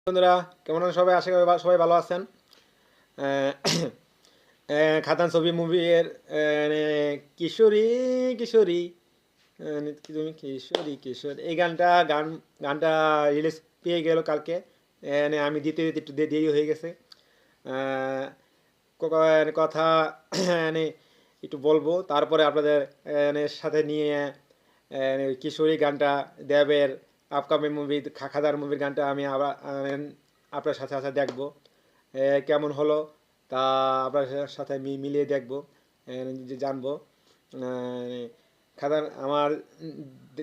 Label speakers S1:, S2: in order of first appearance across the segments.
S1: বন্ধুরা কেমন আছেন সবাই? আশা করি সবাই ভালো আছেন। আহ, খাদান ছবি মুভির কিশোরী কিশোরী তুমি কিশোরী কিশোরী এই গানটা রিলিজ পেয়ে গেল কালকে। আমি দিতে দিতে একটু দেরি হয়ে গেছে। আহ, কথা মানে একটু বলবো, তারপরে আপনাদের সাথে নিয়ে কিশোরী গানটা দেবের আপকামিং মুভি খাদার মুভির গানটা আমি আবার আপনার সাথে সাথে দেখবো কেমন হলো তা আপনার সাথে মিলিয়ে দেখবো, জানবো। খাদার আমার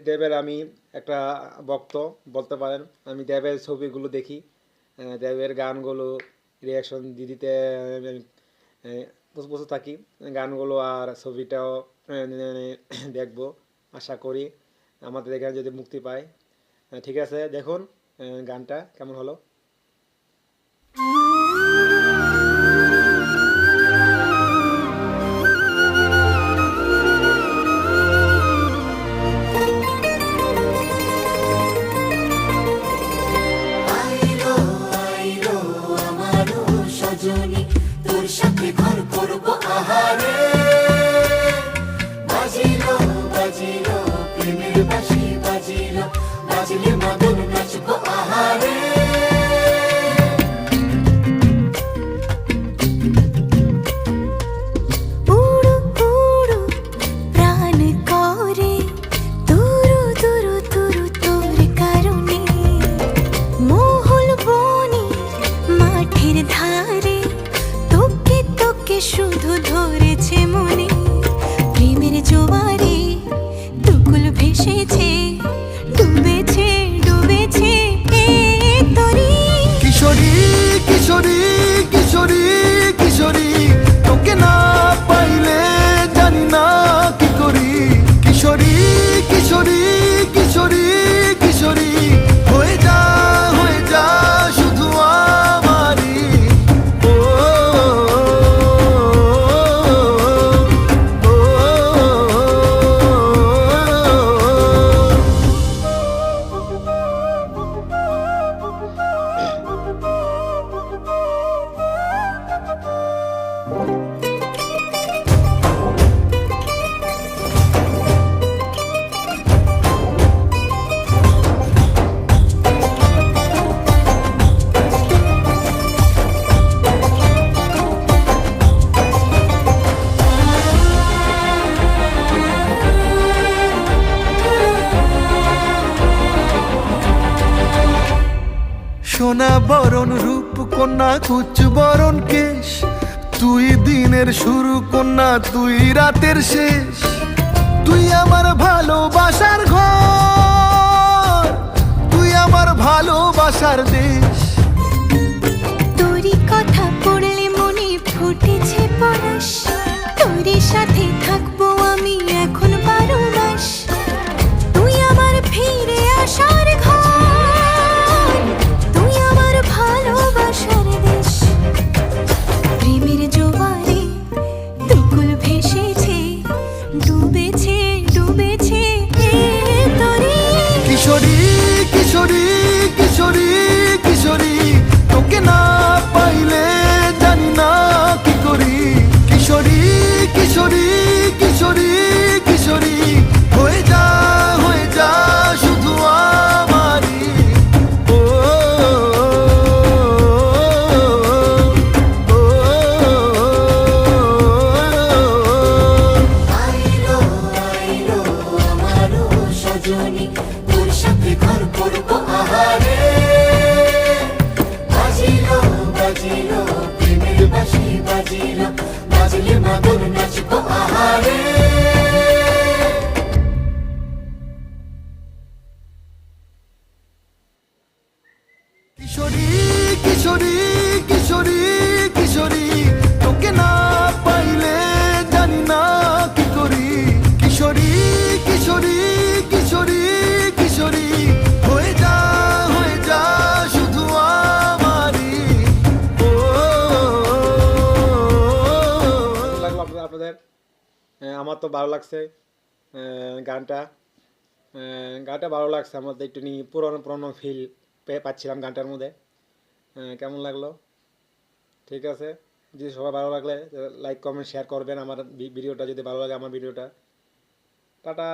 S1: দেবের আমি একটা ভক্ত বলতে পারেন। আমি দেবের ছবিগুলো দেখি, দেবের গানগুলো রিয়াকশন দিতে আমি বসে থাকি। গানগুলো আর ছবিটাও দেখবো আশা করি আমাদের এখানে যদি মুক্তি পায়। ঠিক আছে, দেখুন গানটা কেমন হলো।
S2: আইলো আইলো আমারো সজনী, তোর সাথে ঘর করবো আহারে। বাজিলো বাজিলো প্রেমের বাঁশি, বাজিলো বাজলে মদন নাচবো আহারে।
S3: উড়ু উড়ু প্রাণ করে তুরু তুরু তুরু তোর কারণে, মহল বনে মাঠের ধারে তোকে তোকে শুধু ধরেছে মনে। প্রেমের জোয়ারে দুকুল ভেসেছে, ডুবেছে ডুবেছে এ তরি।
S4: কিশোরী কিশোরী কিশোরী কিশোরী, তোকে না পাইলে জানি না কি করি। কিশোরী কিশোরী কিশোরী কিশোরী, হয়ে যা শুধু আমারই। ও, ও, ও, সোনা বরণ রূপ কন্যা কুচ বরণ কেশ, তুই দিনের শুরু কন্যা তুই রাতের শেষ। তুই আমার ভালোবাসার ঘর, তুই আমার ভালোবাসার দেশ।
S3: তোরই কথা পড়লে মনে ফুটেছে পরশ, তোরই সাথে থাকবো আমি এখন 12 মাস। তুই আমার ফিরে আসার ঘর, তুই আমার ভালোবাসার দেশ। প্রেমের জোয়ারে দুকুল ভেসেছে, ডুবেছে ডুবেছে এ তরি।
S4: কিশোরী কিশোরী কিশোরী কিশোরী, তোকে না পাইলে জানি না কি করি। কিশোরী কিশোরী কিশোরী কিশোরী, হয়ে যা শুধু আমারই। ও, ও, ও,
S2: আইলো আইলো আমারো সজনী, তোর সাথে ঘর করবো আহারে। বাজিলো বাজিলো প্রেমের বাঁশি, বাজিলো বাজলে মদন নাচবো আহারে।
S4: কিশোরী কিশোরী কিশোরী কিশোরী, তোকে না পাইলে জানি না কি করি। কিশোরী কিশোরী কিশোরী কিশোরী, হয়ে যা শুধু আমারই। ও,
S1: কেমন লাগলো আপনাদের? আমার তো ভালো লাগছে গানটা। গানটা ভালো লাগছে আমার, একটু পুরনো পুরনো ফিল পাচ্ছিলাম গানটার মধ্যে। কেমন লাগলো? ঠিক আছে, যদি সবাই ভালো লাগলে লাইক কমেন্ট শেয়ার করবেন আমার ভিডিওটা, যদি ভালো লাগে আমার ভিডিওটা। টাটা।